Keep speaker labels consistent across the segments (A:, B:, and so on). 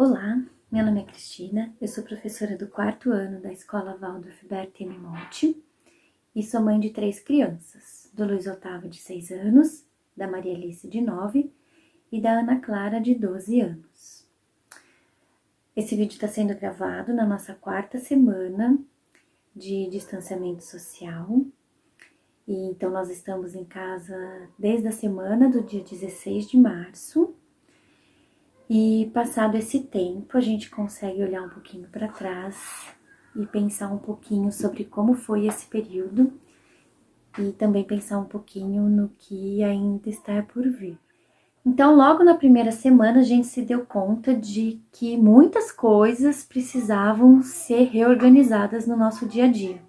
A: Olá, meu nome é Cristina, eu sou professora do 4º ano da Escola Waldorf Bertemi Monte e sou mãe de 3 crianças, do Luiz Otávio de 6 anos, da Maria Alice de 9 e da Ana Clara de 12 anos. Esse vídeo está sendo gravado na nossa 4ª semana de distanciamento social. E então nós estamos em casa desde a semana do dia 16 de março. E passado esse tempo, a gente consegue olhar um pouquinho para trás e pensar um pouquinho sobre como foi esse período e também pensar um pouquinho no que ainda está por vir. Então, logo na primeira semana, a gente se deu conta de que muitas coisas precisavam ser reorganizadas no nosso dia a dia.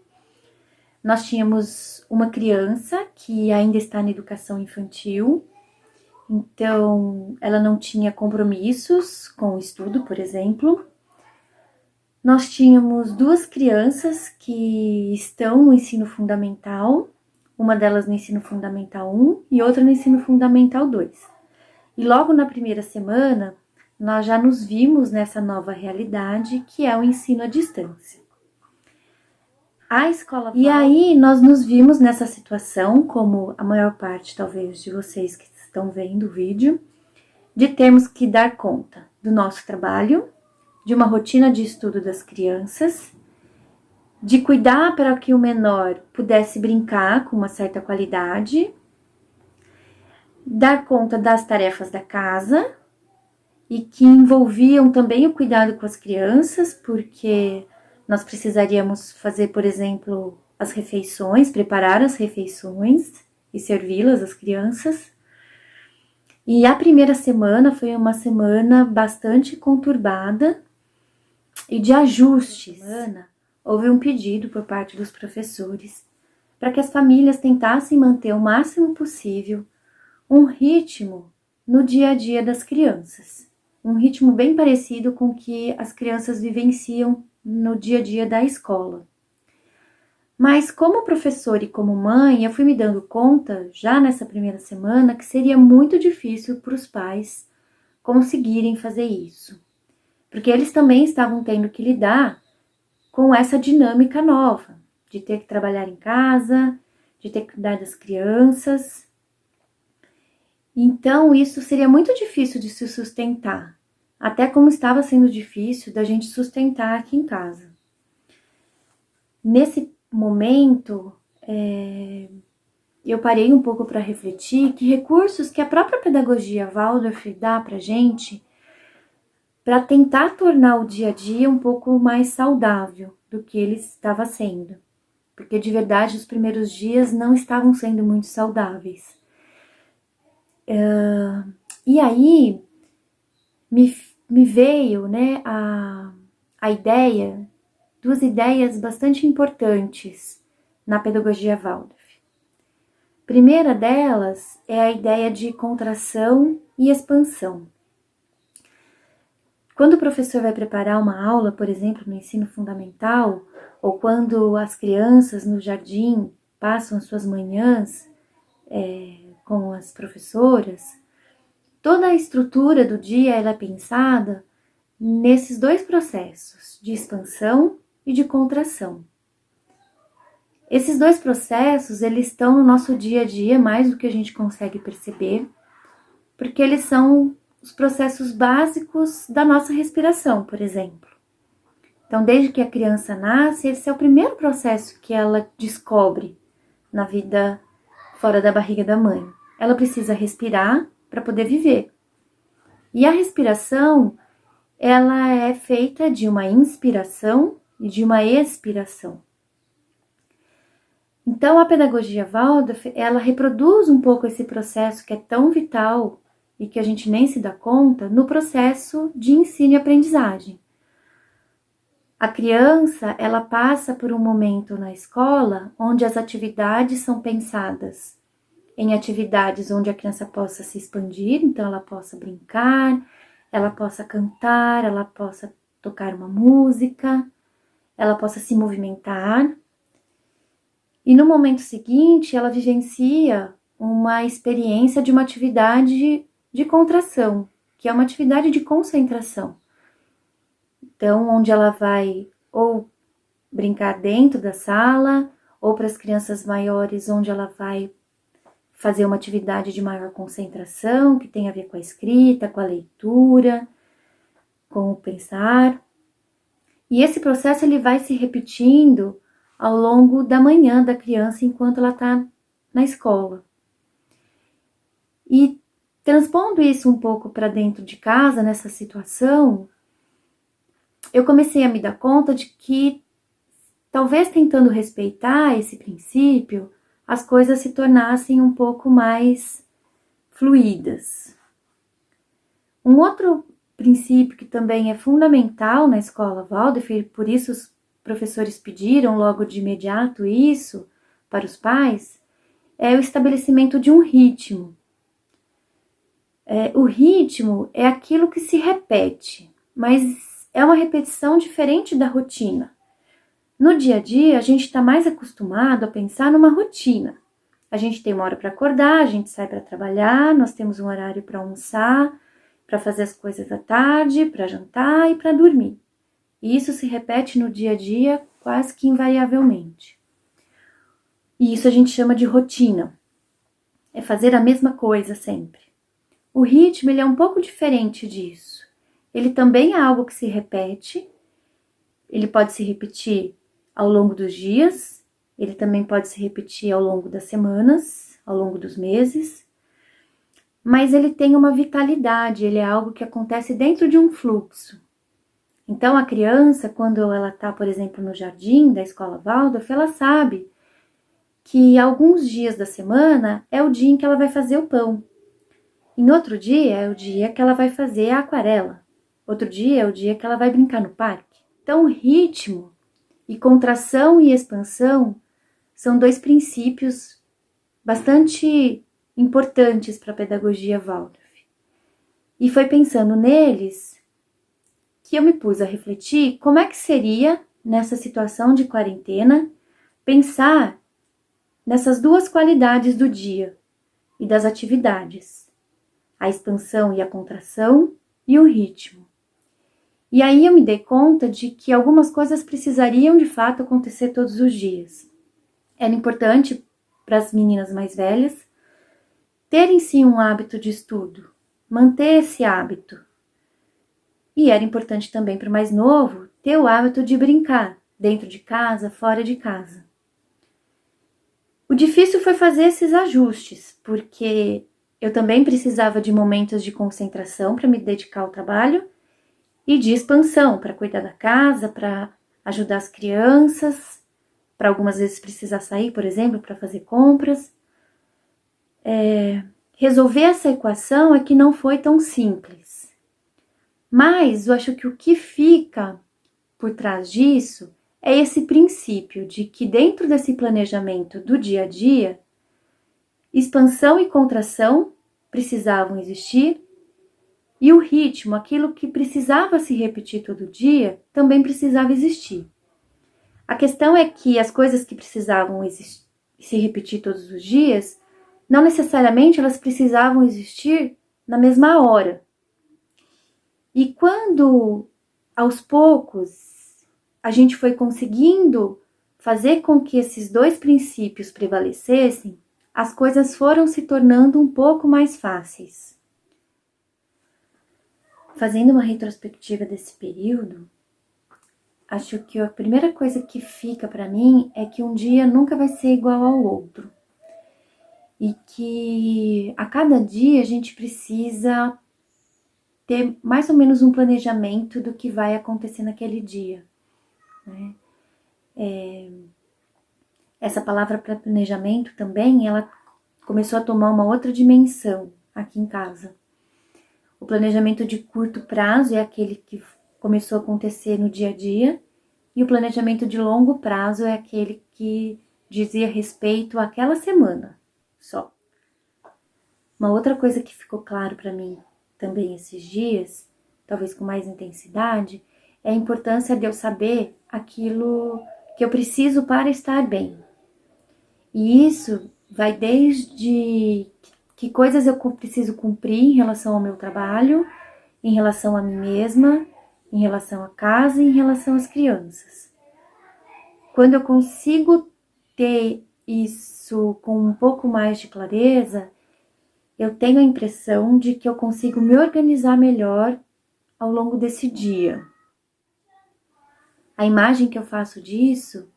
A: Nós tínhamos uma criança que ainda está na educação infantil. Então, ela não tinha compromissos com o estudo, por exemplo. Nós tínhamos 2 crianças que estão no ensino fundamental, uma delas no ensino fundamental 1 e outra no ensino fundamental 2. E logo na primeira semana, nós já nos vimos nessa nova realidade, que é o ensino à distância. E aí, nós nos vimos nessa situação, como a maior parte, talvez, de vocês que estão vendo o vídeo, de termos que dar conta do nosso trabalho, de uma rotina de estudo das crianças, de cuidar para que o menor pudesse brincar com uma certa qualidade, dar conta das tarefas da casa e que envolviam também o cuidado com as crianças, porque nós precisaríamos fazer, por exemplo, as refeições, preparar as refeições e servi-las às crianças. E a primeira semana foi uma semana bastante conturbada e de ajustes. Houve um pedido por parte dos professores para que as famílias tentassem manter o máximo possível um ritmo no dia a dia das crianças. Um ritmo bem parecido com o que as crianças vivenciam no dia a dia da escola. Mas como professora e como mãe, eu fui me dando conta, já nessa primeira semana, que seria muito difícil para os pais conseguirem fazer isso. Porque eles também estavam tendo que lidar com essa dinâmica nova, de ter que trabalhar em casa, de ter que cuidar das crianças. Então, isso seria muito difícil de se sustentar, até como estava sendo difícil da gente sustentar aqui em casa. Nesse momento, eu parei um pouco para refletir que recursos que a própria pedagogia Waldorf dá para a gente para tentar tornar o dia a dia um pouco mais saudável do que ele estava sendo. Porque, de verdade, os primeiros dias não estavam sendo muito saudáveis. E aí, me veio, né, a ideia, 2 ideias bastante importantes na pedagogia Waldorf. A primeira delas é a ideia de contração e expansão. Quando o professor vai preparar uma aula, por exemplo, no ensino fundamental, ou quando as crianças no jardim passam suas manhãs com as professoras, toda a estrutura do dia ela é pensada nesses 2 processos, de expansão e de contração. Esses 2 processos, eles estão no nosso dia a dia mais do que a gente consegue perceber, porque eles são os processos básicos da nossa respiração, por exemplo. Então, desde que a criança nasce, esse é o primeiro processo que ela descobre na vida fora da barriga da mãe. Ela precisa respirar para poder viver. E a respiração, ela é feita de uma inspiração e de uma expiração. Então, a pedagogia Waldorf, ela reproduz um pouco esse processo que é tão vital e que a gente nem se dá conta no processo de ensino e aprendizagem. A criança, ela passa por um momento na escola onde as atividades são pensadas em atividades onde a criança possa se expandir, então ela possa brincar, ela possa cantar, ela possa tocar uma música, ela possa se movimentar. E no momento seguinte, ela vivencia uma experiência de uma atividade de contração, que é uma atividade de concentração. Então, onde ela vai ou brincar dentro da sala, ou para as crianças maiores, onde ela vai fazer uma atividade de maior concentração, que tem a ver com a escrita, com a leitura, com o pensar. E esse processo ele vai se repetindo ao longo da manhã da criança enquanto ela está na escola. E transpondo isso um pouco para dentro de casa, nessa situação, eu comecei a me dar conta de que, talvez tentando respeitar esse princípio, as coisas se tornassem um pouco mais fluídas. Um outro princípio que também é fundamental na escola Waldorf, e por isso os professores pediram logo de imediato isso para os pais, é o estabelecimento de um ritmo. O ritmo é aquilo que se repete, mas é uma repetição diferente da rotina. No dia a dia, a gente está mais acostumado a pensar numa rotina. A gente tem uma hora para acordar, a gente sai para trabalhar, nós temos um horário para almoçar, para fazer as coisas à tarde, para jantar e para dormir. E isso se repete no dia a dia quase que invariavelmente. E isso a gente chama de rotina. É fazer a mesma coisa sempre. O ritmo ele é um pouco diferente disso. Ele também é algo que se repete. Ele pode se repetir ao longo dos dias, ele também pode se repetir ao longo das semanas, ao longo dos meses, mas ele tem uma vitalidade, ele é algo que acontece dentro de um fluxo. Então a criança, quando ela está, por exemplo, no jardim da escola Waldorf, ela sabe que alguns dias da semana é o dia em que ela vai fazer o pão. Em outro dia é o dia que ela vai fazer a aquarela. Outro dia é o dia que ela vai brincar no parque. Então o ritmo e contração e expansão são dois princípios bastante importantes para a pedagogia Waldorf. E foi pensando neles que eu me pus a refletir como é que seria, nessa situação de quarentena, pensar nessas duas qualidades do dia e das atividades, a expansão e a contração e o ritmo. E aí eu me dei conta de que algumas coisas precisariam de fato acontecer todos os dias. Era importante para as meninas mais velhas terem sim um hábito de estudo, manter esse hábito. E era importante também para o mais novo ter o hábito de brincar, dentro de casa, fora de casa. O difícil foi fazer esses ajustes, porque eu também precisava de momentos de concentração para me dedicar ao trabalho e de expansão, para cuidar da casa, para ajudar as crianças, para algumas vezes precisar sair, por exemplo, para fazer compras. Resolver essa equação é que não foi tão simples. Mas eu acho que o que fica por trás disso é esse princípio de que dentro desse planejamento do dia a dia, expansão e contração precisavam existir, e o ritmo, aquilo que precisava se repetir todo dia, também precisava existir. A questão é que as coisas que precisavam se repetir todos os dias, não necessariamente elas precisavam existir na mesma hora. E quando, aos poucos, a gente foi conseguindo fazer com que esses dois princípios prevalecessem, as coisas foram se tornando um pouco mais fáceis. Fazendo uma retrospectiva desse período, acho que a primeira coisa que fica para mim é que um dia nunca vai ser igual ao outro. E que a cada dia a gente precisa ter mais ou menos um planejamento do que vai acontecer naquele dia, né? Essa palavra para planejamento também, ela começou a tomar uma outra dimensão aqui em casa. O planejamento de curto prazo é aquele que começou a acontecer no dia a dia, e o planejamento de longo prazo é aquele que dizia respeito àquela semana só. Uma outra coisa que ficou claro para mim também esses dias, talvez com mais intensidade, é a importância de eu saber aquilo que eu preciso para estar bem. E isso vai desde que coisas eu preciso cumprir em relação ao meu trabalho, em relação a mim mesma, em relação à casa e em relação às crianças. Quando eu consigo ter isso com um pouco mais de clareza, eu tenho a impressão de que eu consigo me organizar melhor ao longo desse dia. A imagem que eu faço disso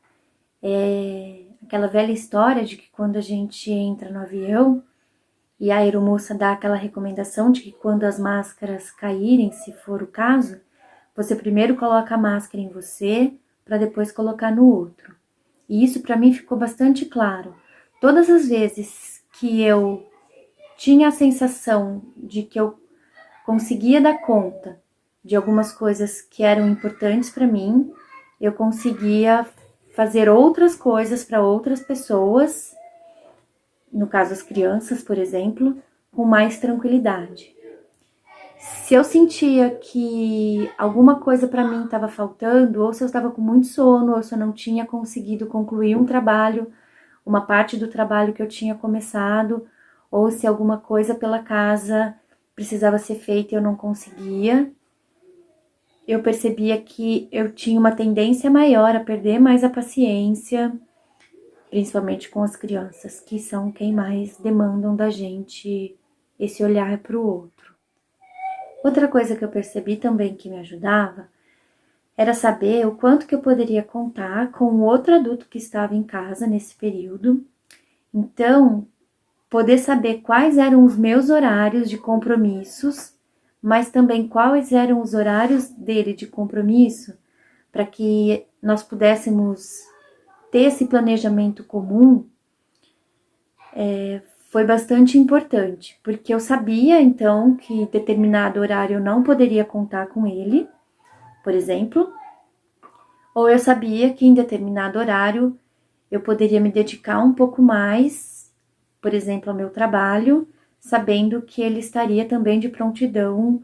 A: é aquela velha história de que quando a gente entra no avião e a aeromoça dá aquela recomendação de que quando as máscaras caírem, se for o caso, você primeiro coloca a máscara em você para depois colocar no outro. E isso para mim ficou bastante claro. Todas as vezes que eu tinha a sensação de que eu conseguia dar conta de algumas coisas que eram importantes para mim, eu conseguia fazer outras coisas para outras pessoas, no caso as crianças, por exemplo, com mais tranquilidade. Se eu sentia que alguma coisa para mim estava faltando, ou se eu estava com muito sono, ou se eu não tinha conseguido concluir um trabalho, uma parte do trabalho que eu tinha começado, ou se alguma coisa pela casa precisava ser feita e eu não conseguia, eu percebia que eu tinha uma tendência maior a perder mais a paciência, principalmente com as crianças, que são quem mais demandam da gente esse olhar para o outro. Outra coisa que eu percebi também que me ajudava era saber o quanto que eu poderia contar com o outro adulto que estava em casa nesse período. Então, poder saber quais eram os meus horários de compromissos, mas também quais eram os horários dele de compromisso, para que nós pudéssemos ter esse planejamento comum, foi bastante importante, porque eu sabia então que determinado horário eu não poderia contar com ele, por exemplo, ou eu sabia que em determinado horário eu poderia me dedicar um pouco mais, por exemplo, ao meu trabalho, sabendo que ele estaria também de prontidão,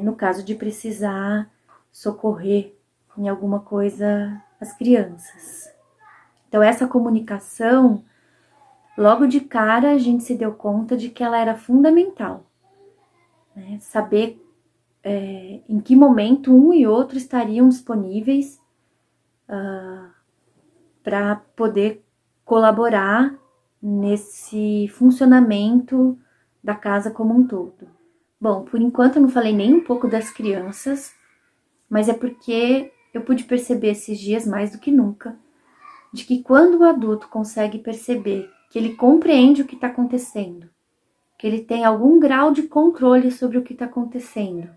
A: no caso de precisar socorrer em alguma coisa as crianças. Então, essa comunicação, logo de cara, a gente se deu conta de que ela era fundamental, né? Saber em que momento um e outro estariam disponíveis para poder colaborar nesse funcionamento da casa como um todo. Bom, por enquanto eu não falei nem um pouco das crianças, mas é porque eu pude perceber esses dias mais do que nunca, de que quando o adulto consegue perceber que ele compreende o que está acontecendo, que ele tem algum grau de controle sobre o que está acontecendo,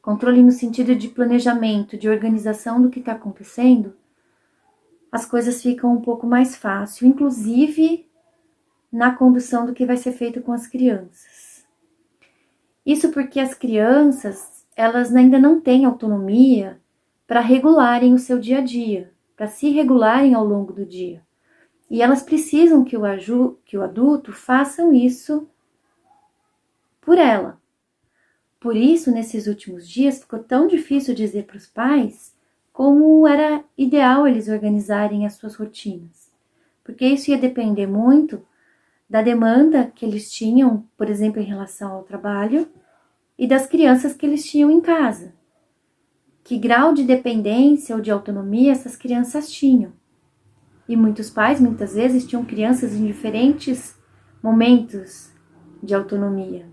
A: controle no sentido de planejamento, de organização do que está acontecendo, as coisas ficam um pouco mais fácil, inclusive na condução do que vai ser feito com as crianças. Isso porque as crianças, elas ainda não têm autonomia para regularem o seu dia a dia, para se regularem ao longo do dia. E elas precisam que o adulto façam isso por ela. Por isso, nesses últimos dias, ficou tão difícil dizer para os pais como era ideal eles organizarem as suas rotinas. Porque isso ia depender muito da demanda que eles tinham, por exemplo, em relação ao trabalho, e das crianças que eles tinham em casa. Que grau de dependência ou de autonomia essas crianças tinham. E muitos pais, muitas vezes, tinham crianças em diferentes momentos de autonomia.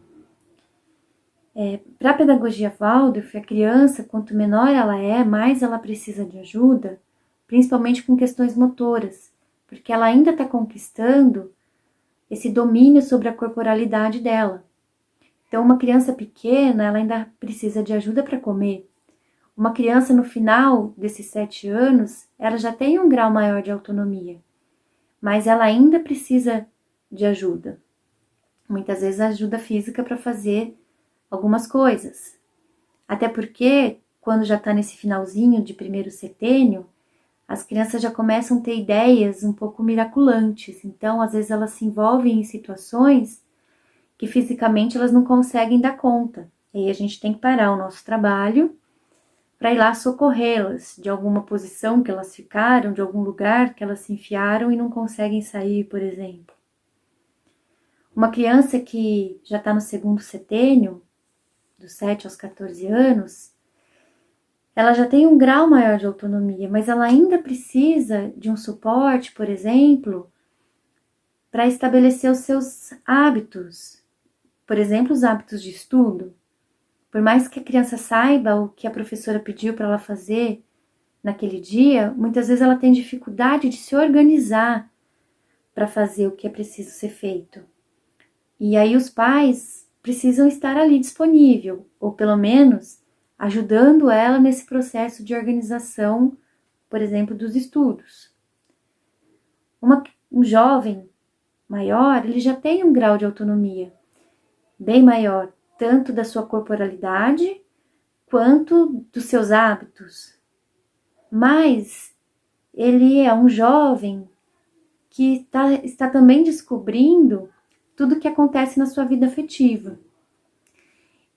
A: Para a pedagogia Waldorf, a criança, quanto menor ela é, mais ela precisa de ajuda, principalmente com questões motoras, porque ela ainda está conquistando esse domínio sobre a corporalidade dela. Então, uma criança pequena, ela ainda precisa de ajuda para comer. Uma criança no final desses 7 anos, ela já tem um grau maior de autonomia, mas ela ainda precisa de ajuda. Muitas vezes ajuda física para fazer algumas coisas. Até porque, quando já está nesse finalzinho de primeiro setênio, as crianças já começam a ter ideias um pouco miraculantes. Então, às vezes elas se envolvem em situações que fisicamente elas não conseguem dar conta. E aí a gente tem que parar o nosso trabalho para ir lá socorrê-las de alguma posição que elas ficaram, de algum lugar que elas se enfiaram e não conseguem sair, por exemplo. Uma criança que já está no segundo setênio, dos 7 aos 14 anos, ela já tem um grau maior de autonomia, mas ela ainda precisa de um suporte, por exemplo, para estabelecer os seus hábitos. Por exemplo, os hábitos de estudo. Por mais que a criança saiba o que a professora pediu para ela fazer naquele dia, muitas vezes ela tem dificuldade de se organizar para fazer o que é preciso ser feito. E aí os pais precisam estar ali disponível, ou pelo menos ajudando ela nesse processo de organização, por exemplo, dos estudos. Um jovem maior, ele já tem um grau de autonomia bem maior, tanto da sua corporalidade quanto dos seus hábitos. Mas ele é um jovem que está também descobrindo tudo o que acontece na sua vida afetiva.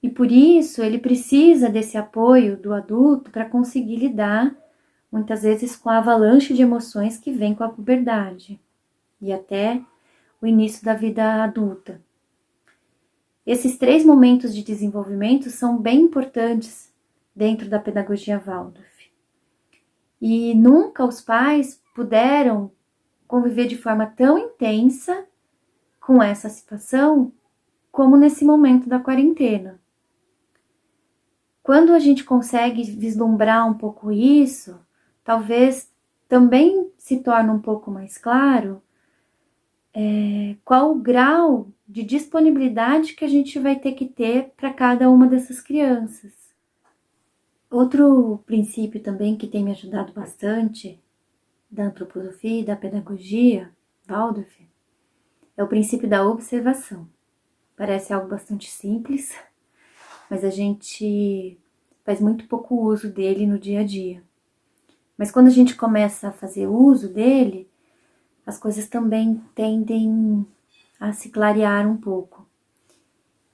A: E por isso ele precisa desse apoio do adulto para conseguir lidar, muitas vezes, com a avalanche de emoções que vem com a puberdade e até o início da vida adulta. Esses 3 momentos de desenvolvimento são bem importantes dentro da pedagogia Waldorf. E nunca os pais puderam conviver de forma tão intensa com essa situação como nesse momento da quarentena. Quando a gente consegue vislumbrar um pouco isso, talvez também se torne um pouco mais claro qual o grau de disponibilidade que a gente vai ter que ter para cada uma dessas crianças. Outro princípio também que tem me ajudado bastante da antroposofia e da pedagogia Waldorf é o princípio da observação. Parece algo bastante simples, mas a gente faz muito pouco uso dele no dia a dia. Mas quando a gente começa a fazer uso dele, as coisas também tendem a se clarear um pouco.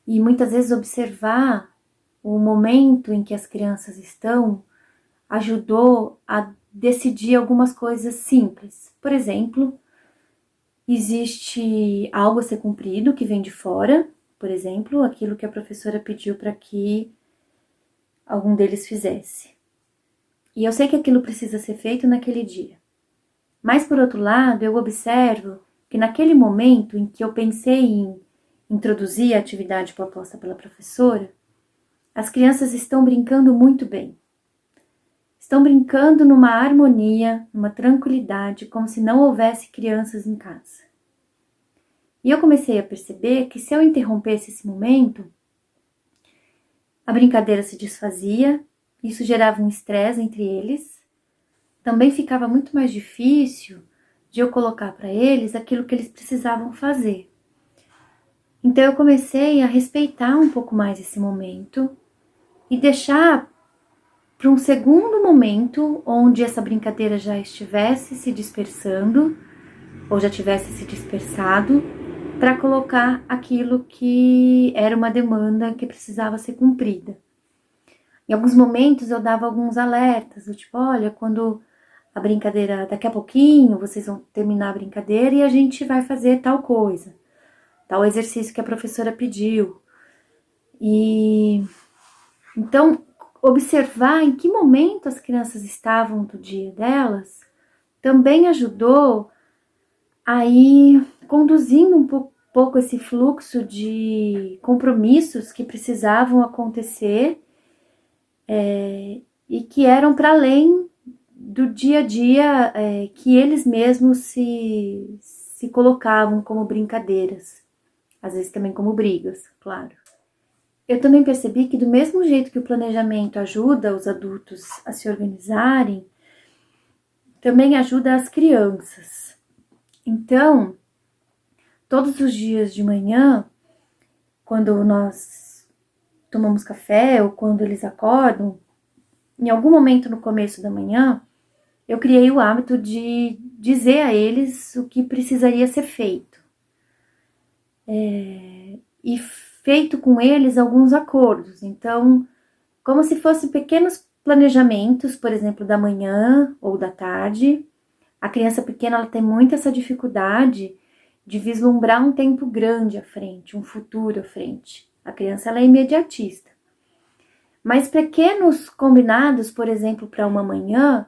A: E muitas vezes observar o momento em que as crianças estão ajudou a decidir algumas coisas simples. Por exemplo, existe algo a ser cumprido que vem de fora, por exemplo, aquilo que a professora pediu para que algum deles fizesse. E eu sei que aquilo precisa ser feito naquele dia. Mas, por outro lado, eu observo que naquele momento em que eu pensei em introduzir a atividade proposta pela professora, as crianças estão brincando muito bem. Estão brincando numa harmonia, numa tranquilidade, como se não houvesse crianças em casa. E eu comecei a perceber que se eu interrompesse esse momento, a brincadeira se desfazia, isso gerava um estresse entre eles. Também ficava muito mais difícil de eu colocar para eles aquilo que eles precisavam fazer. Então eu comecei a respeitar um pouco mais esse momento e deixar para um segundo momento onde essa brincadeira já estivesse se dispersando ou já tivesse se dispersado, para colocar aquilo que era uma demanda que precisava ser cumprida. Em alguns momentos eu dava alguns alertas, do tipo, olha, quando a brincadeira, daqui a pouquinho vocês vão terminar a brincadeira e a gente vai fazer tal coisa, tal exercício que a professora pediu. E então, observar em que momento as crianças estavam do dia delas também ajudou a ir conduzindo um pouco esse fluxo de compromissos que precisavam acontecer e que eram para além do dia a dia que eles mesmos se colocavam como brincadeiras, às vezes também como brigas, claro. Eu também percebi que do mesmo jeito que o planejamento ajuda os adultos a se organizarem, também ajuda as crianças. Então, todos os dias de manhã, quando nós tomamos café ou quando eles acordam, em algum momento no começo da manhã, eu criei o hábito de dizer a eles o que precisaria ser feito. E feito com eles alguns acordos. Então, como se fossem pequenos planejamentos, por exemplo, da manhã ou da tarde. A criança pequena ela tem muito essa dificuldade de vislumbrar um tempo grande à frente, um futuro à frente. A criança ela é imediatista. Mas pequenos combinados, por exemplo, para uma manhã,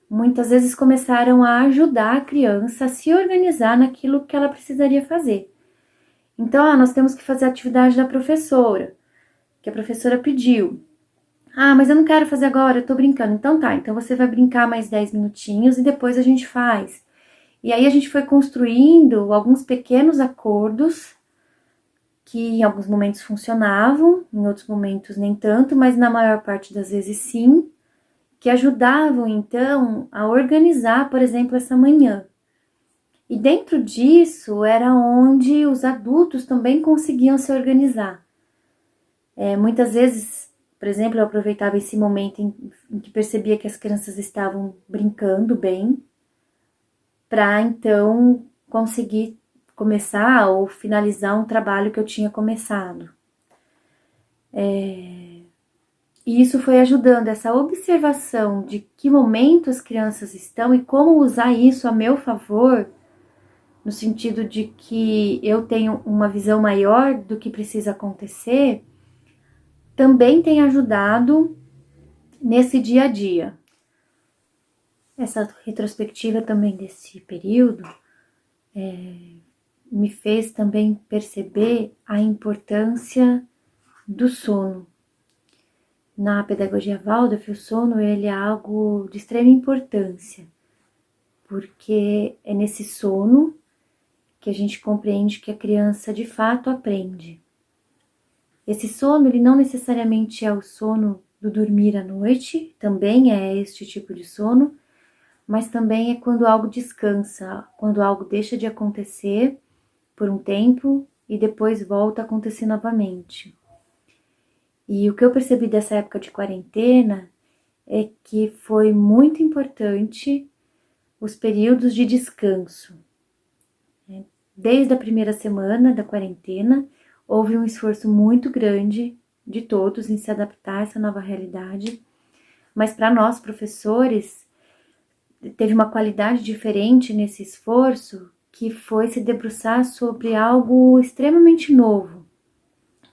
A: muitas vezes começaram a ajudar a criança a se organizar naquilo que ela precisaria fazer. Então, nós temos que fazer a atividade da professora, que a professora pediu. Mas eu não quero fazer agora, eu tô brincando. Então tá, então você vai brincar mais 10 minutinhos e depois a gente faz. E aí a gente foi construindo alguns pequenos acordos que em alguns momentos funcionavam, em outros momentos nem tanto, mas na maior parte das vezes sim, que ajudavam então a organizar, por exemplo, essa manhã. E dentro disso era onde os adultos também conseguiam se organizar. Muitas vezes, por exemplo, eu aproveitava esse momento em que percebia que as crianças estavam brincando bem, para então conseguir começar ou finalizar um trabalho que eu tinha começado. E isso foi ajudando, essa observação de que momento as crianças estão e como usar isso a meu favor, no sentido de que eu tenho uma visão maior do que precisa acontecer, também tem ajudado nesse dia a dia. Essa retrospectiva também desse período me fez também perceber a importância do sono. Na pedagogia Waldorf, o sono ele é algo de extrema importância, porque é nesse sono que a gente compreende que a criança de fato aprende. Esse sono, ele não necessariamente é o sono do dormir à noite, também é este tipo de sono, mas também é quando algo descansa, quando algo deixa de acontecer por um tempo e depois volta a acontecer novamente. E o que eu percebi dessa época de quarentena é que foi muito importante os períodos de descanso. Desde a primeira semana da quarentena, houve um esforço muito grande de todos em se adaptar a essa nova realidade, mas para nós, professores, teve uma qualidade diferente nesse esforço, que foi se debruçar sobre algo extremamente novo,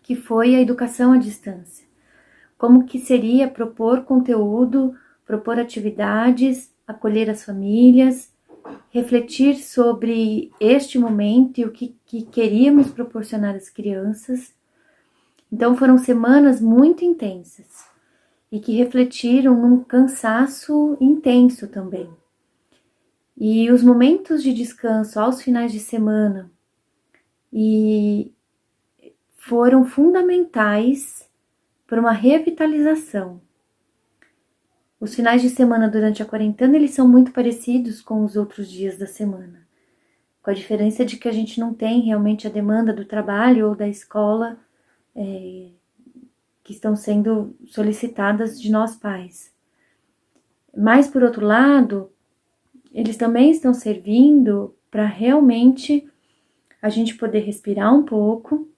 A: que foi a educação à distância. Como que seria propor conteúdo, propor atividades, acolher as famílias, refletir sobre este momento e o que queríamos proporcionar às crianças. Então foram semanas muito intensas e que refletiram num cansaço intenso também. E os momentos de descanso aos finais de semana foram fundamentais para uma revitalização. Os finais de semana durante a quarentena, eles são muito parecidos com os outros dias da semana, com a diferença de que a gente não tem realmente a demanda do trabalho ou da escola que estão sendo solicitadas de nós pais. Mas, por outro lado, eles também estão servindo para realmente a gente poder respirar um pouco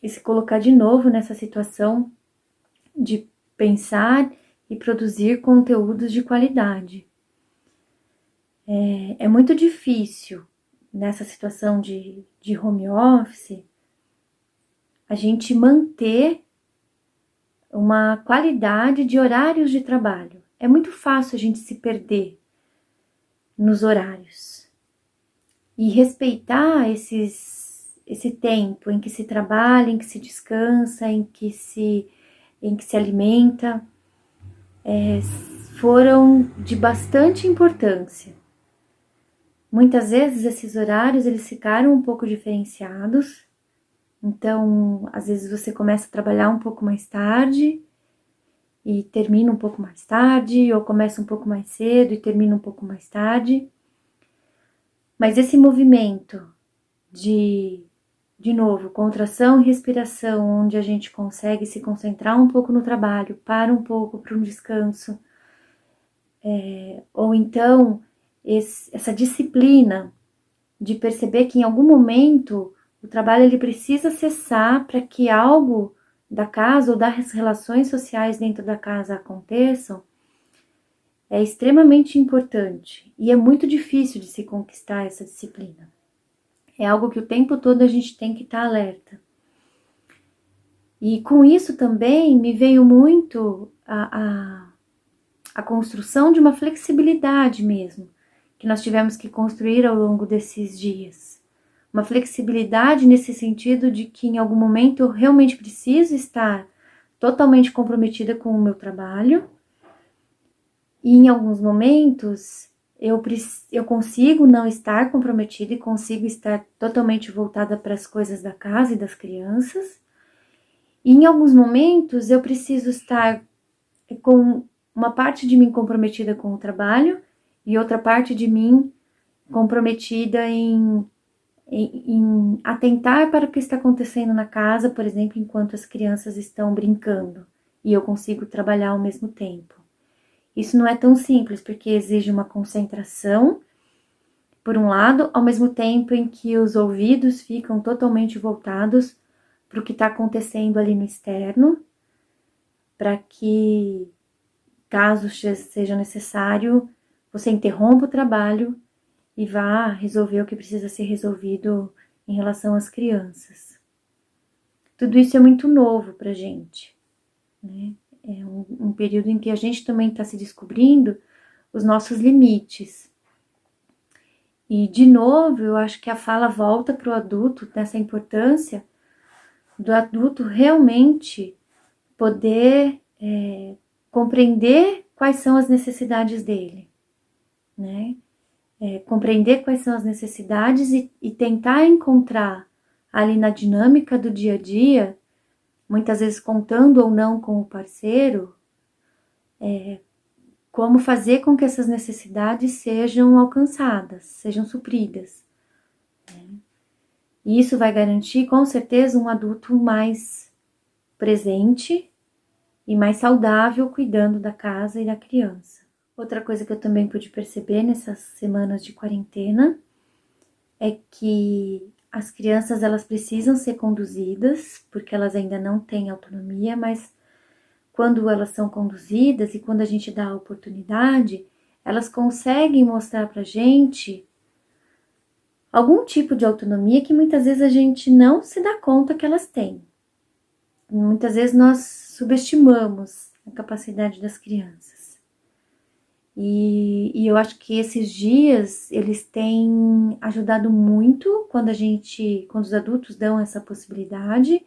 A: e se colocar de novo nessa situação de pensar e produzir conteúdos de qualidade. É muito difícil nessa situação de home office a gente manter uma qualidade de horários de trabalho. É muito fácil a gente se perder nos horários e respeitar esse tempo em que se trabalha, em que se descansa, em que se alimenta, foram de bastante importância. Muitas vezes esses horários eles ficaram um pouco diferenciados, então às vezes você começa a trabalhar um pouco mais tarde e termina um pouco mais tarde, ou começa um pouco mais cedo e termina um pouco mais tarde. Mas esse movimento de novo, contração e respiração, onde a gente consegue se concentrar um pouco no trabalho, para um pouco para um descanso, ou então essa disciplina de perceber que em algum momento o trabalho ele precisa cessar para que algo da casa ou das relações sociais dentro da casa aconteçam, é extremamente importante e é muito difícil de se conquistar essa disciplina. É algo que o tempo todo a gente tem que estar alerta. E com isso também me veio muito a construção de uma flexibilidade mesmo, que nós tivemos que construir ao longo desses dias. Uma flexibilidade nesse sentido de que em algum momento eu realmente preciso estar totalmente comprometida com o meu trabalho, e em alguns momentos eu consigo não estar comprometida e consigo estar totalmente voltada para as coisas da casa e das crianças. E em alguns momentos eu preciso estar com uma parte de mim comprometida com o trabalho e outra parte de mim comprometida em atentar para o que está acontecendo na casa, por exemplo, enquanto as crianças estão brincando e eu consigo trabalhar ao mesmo tempo. Isso não é tão simples, porque exige uma concentração, por um lado, ao mesmo tempo em que os ouvidos ficam totalmente voltados para o que está acontecendo ali no externo, para que, caso seja necessário, você interrompa o trabalho e vá resolver o que precisa ser resolvido em relação às crianças. Tudo isso é muito novo para a gente, né? É um período em que a gente também está se descobrindo os nossos limites. E, de novo, eu acho que a fala volta para o adulto, nessa importância do adulto realmente poder compreender quais são as necessidades dele, né? Compreender quais são as necessidades e tentar encontrar ali na dinâmica do dia a dia, muitas vezes contando ou não com o parceiro, como fazer com que essas necessidades sejam alcançadas, sejam supridas. E isso vai garantir, com certeza, um adulto mais presente e mais saudável cuidando da casa e da criança. Outra coisa que eu também pude perceber nessas semanas de quarentena é que as crianças, elas precisam ser conduzidas, porque elas ainda não têm autonomia, mas quando elas são conduzidas e quando a gente dá a oportunidade, elas conseguem mostrar pra gente algum tipo de autonomia que muitas vezes a gente não se dá conta que elas têm. Muitas vezes nós subestimamos a capacidade das crianças. E eu acho que esses dias, eles têm ajudado muito quando os adultos dão essa possibilidade,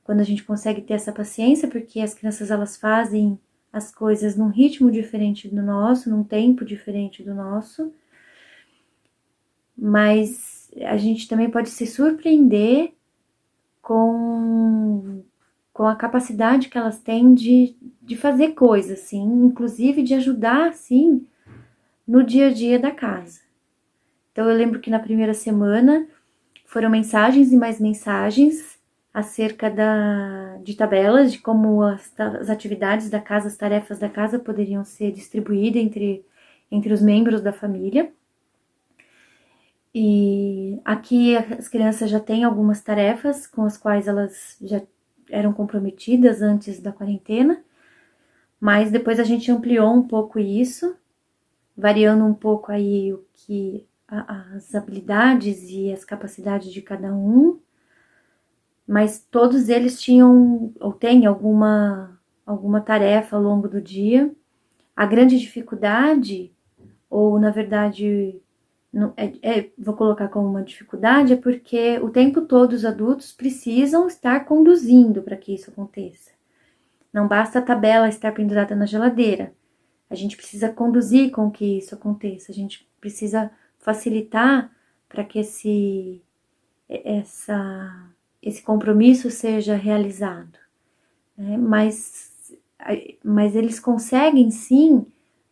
A: quando a gente consegue ter essa paciência, porque as crianças, elas fazem as coisas num ritmo diferente do nosso, num tempo diferente do nosso, mas a gente também pode se surpreender com a capacidade que elas têm de fazer coisas, assim, inclusive de ajudar, assim, no dia a dia da casa. Então, eu lembro que na primeira semana foram mensagens e mais mensagens acerca de tabelas, de como as atividades da casa, as tarefas da casa poderiam ser distribuídas entre os membros da família. E aqui as crianças já têm algumas tarefas com as quais elas já eram comprometidas antes da quarentena, mas depois a gente ampliou um pouco isso, variando um pouco aí as habilidades e as capacidades de cada um, mas todos eles tinham ou têm alguma tarefa ao longo do dia. A grande dificuldade, ou na verdade, vou colocar como uma dificuldade, é porque o tempo todo os adultos precisam estar conduzindo para que isso aconteça. Não basta a tabela estar pendurada na geladeira. A gente precisa conduzir com que isso aconteça. A gente precisa facilitar para que esse compromisso seja realizado. Né? Mas eles conseguem sim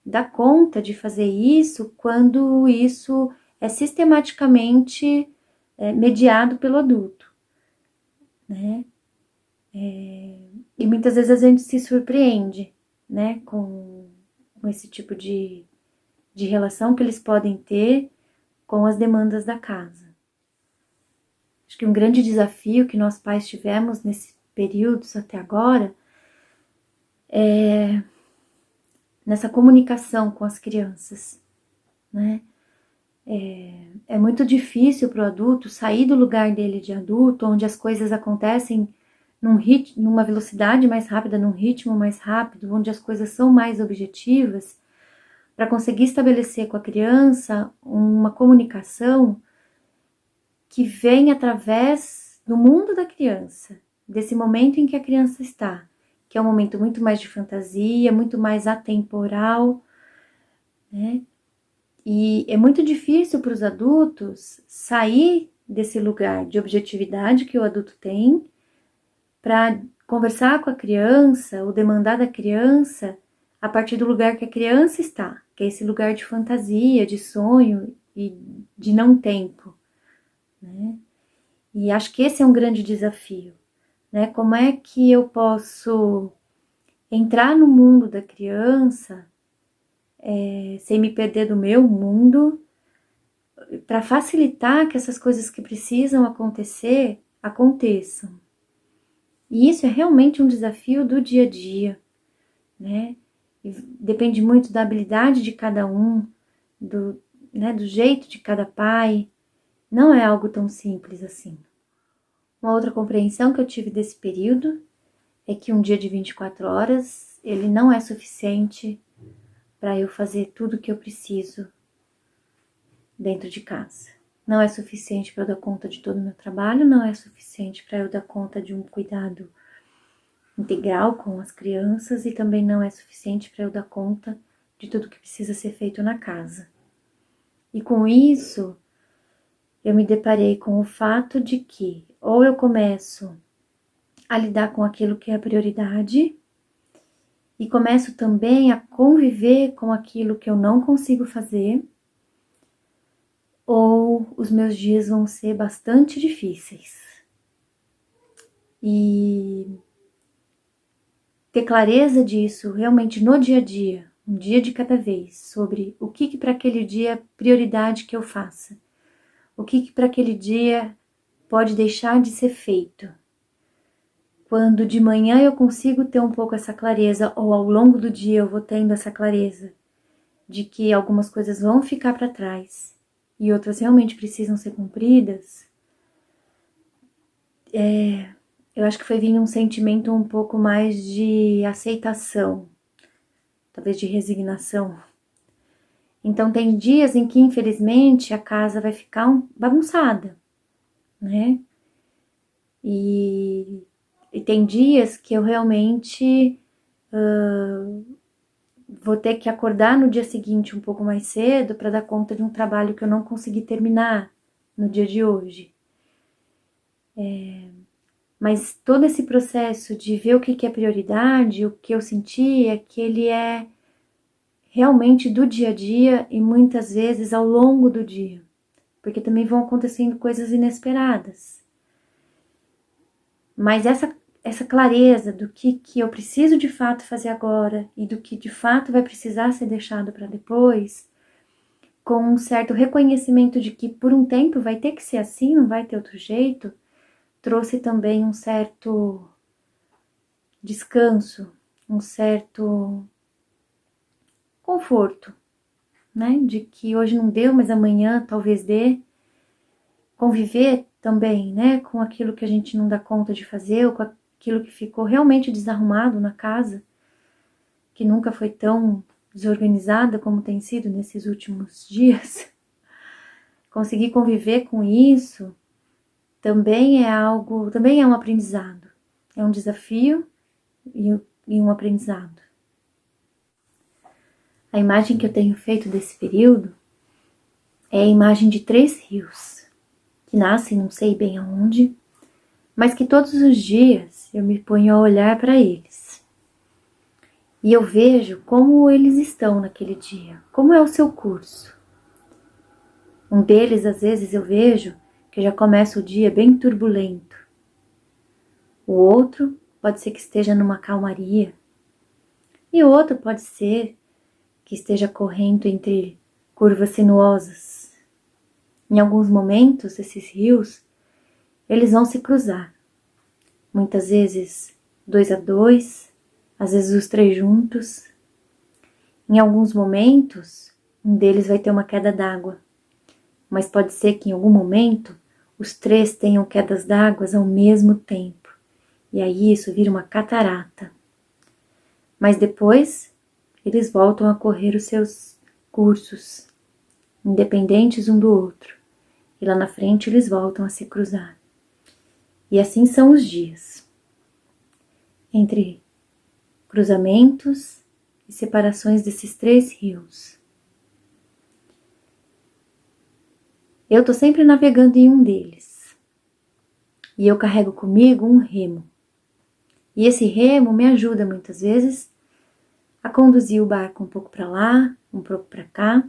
A: dar conta de fazer isso quando isso é sistematicamente mediado pelo adulto, né? E muitas vezes a gente se surpreende, né, com esse tipo de relação que eles podem ter com as demandas da casa. Acho que um grande desafio que nós pais tivemos nesse período até agora é nessa comunicação com as crianças, né? É muito difícil para o adulto sair do lugar dele de adulto, onde as coisas acontecem numa velocidade mais rápida, num ritmo mais rápido, onde as coisas são mais objetivas, para conseguir estabelecer com a criança uma comunicação que vem através do mundo da criança, desse momento em que a criança está, que é um momento muito mais de fantasia, muito mais atemporal, né? E é muito difícil para os adultos sair desse lugar de objetividade que o adulto tem para conversar com a criança, ou demandar da criança a partir do lugar que a criança está, que é esse lugar de fantasia, de sonho e de não tempo, né? E acho que esse é um grande desafio, né? Como é que eu posso entrar no mundo da criança sem me perder do meu mundo, para facilitar que essas coisas que precisam acontecer, aconteçam. E isso é realmente um desafio do dia a dia, né? E depende muito da habilidade de cada um, do jeito de cada pai. Não é algo tão simples assim. Uma outra compreensão que eu tive desse período é que um dia de 24 horas, ele não é suficiente para eu fazer tudo o que eu preciso dentro de casa. Não é suficiente para eu dar conta de todo o meu trabalho, não é suficiente para eu dar conta de um cuidado integral com as crianças e também não é suficiente para eu dar conta de tudo que precisa ser feito na casa. E com isso, eu me deparei com o fato de que ou eu começo a lidar com aquilo que é a prioridade e começo também a conviver com aquilo que eu não consigo fazer, ou os meus dias vão ser bastante difíceis. E ter clareza disso realmente no dia a dia, um dia de cada vez, sobre o que para aquele dia é prioridade que eu faça, o que para aquele dia pode deixar de ser feito. Quando de manhã eu consigo ter um pouco essa clareza, ou ao longo do dia eu vou tendo essa clareza de que algumas coisas vão ficar para trás e outras realmente precisam ser cumpridas, eu acho que foi vindo um sentimento um pouco mais de aceitação, talvez de resignação. Então tem dias em que infelizmente a casa vai ficar bagunçada, né? E tem dias que eu realmente vou ter que acordar no dia seguinte um pouco mais cedo para dar conta de um trabalho que eu não consegui terminar no dia de hoje. Mas todo esse processo de ver o que é prioridade, o que eu senti é que ele é realmente do dia a dia e muitas vezes ao longo do dia, porque também vão acontecendo coisas inesperadas. Mas essa clareza do que eu preciso de fato fazer agora e do que de fato vai precisar ser deixado para depois, com um certo reconhecimento de que por um tempo vai ter que ser assim, não vai ter outro jeito, trouxe também um certo descanso, um certo conforto, né? De que hoje não deu, mas amanhã talvez dê. Conviver também, né? Com aquilo que a gente não dá conta de fazer, ou com aquilo que ficou realmente desarrumado na casa, que nunca foi tão desorganizada como tem sido nesses últimos dias. Conseguir conviver com isso também é um aprendizado. É um desafio e um aprendizado. A imagem que eu tenho feito desse período é a imagem de 3 rios, que nascem não sei bem aonde, mas que todos os dias eu me ponho a olhar para eles. E eu vejo como eles estão naquele dia, como é o seu curso. Um deles, às vezes, eu vejo que já começa o dia bem turbulento. O outro pode ser que esteja numa calmaria. E o outro pode ser que esteja correndo entre curvas sinuosas. Em alguns momentos, esses rios, eles vão se cruzar. Muitas vezes 2 a 2, às vezes os 3 juntos. Em alguns momentos, um deles vai ter uma queda d'água. Mas pode ser que em algum momento, os 3 tenham quedas d'água ao mesmo tempo. E aí isso vira uma catarata. Mas depois eles voltam a correr os seus cursos, independentes um do outro. E lá na frente eles voltam a se cruzar. E assim são os dias. Entre cruzamentos e separações desses 3 rios. Eu tô sempre navegando em um deles. E eu carrego comigo um remo. E esse remo me ajuda muitas vezes a conduzir o barco um pouco para lá, um pouco para cá.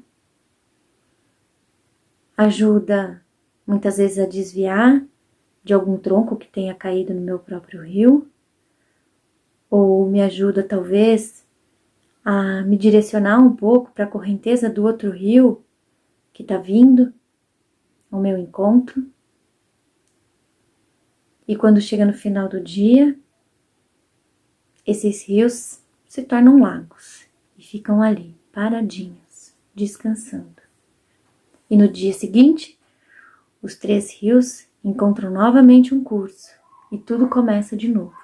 A: Ajuda muitas vezes a desviar de algum tronco que tenha caído no meu próprio rio. Ou me ajuda talvez a me direcionar um pouco para a correnteza do outro rio que está vindo ao meu encontro. E quando chega no final do dia, esses rios se tornam lagos e ficam ali, paradinhos, descansando. E no dia seguinte, os 3 rios encontram novamente um curso e tudo começa de novo.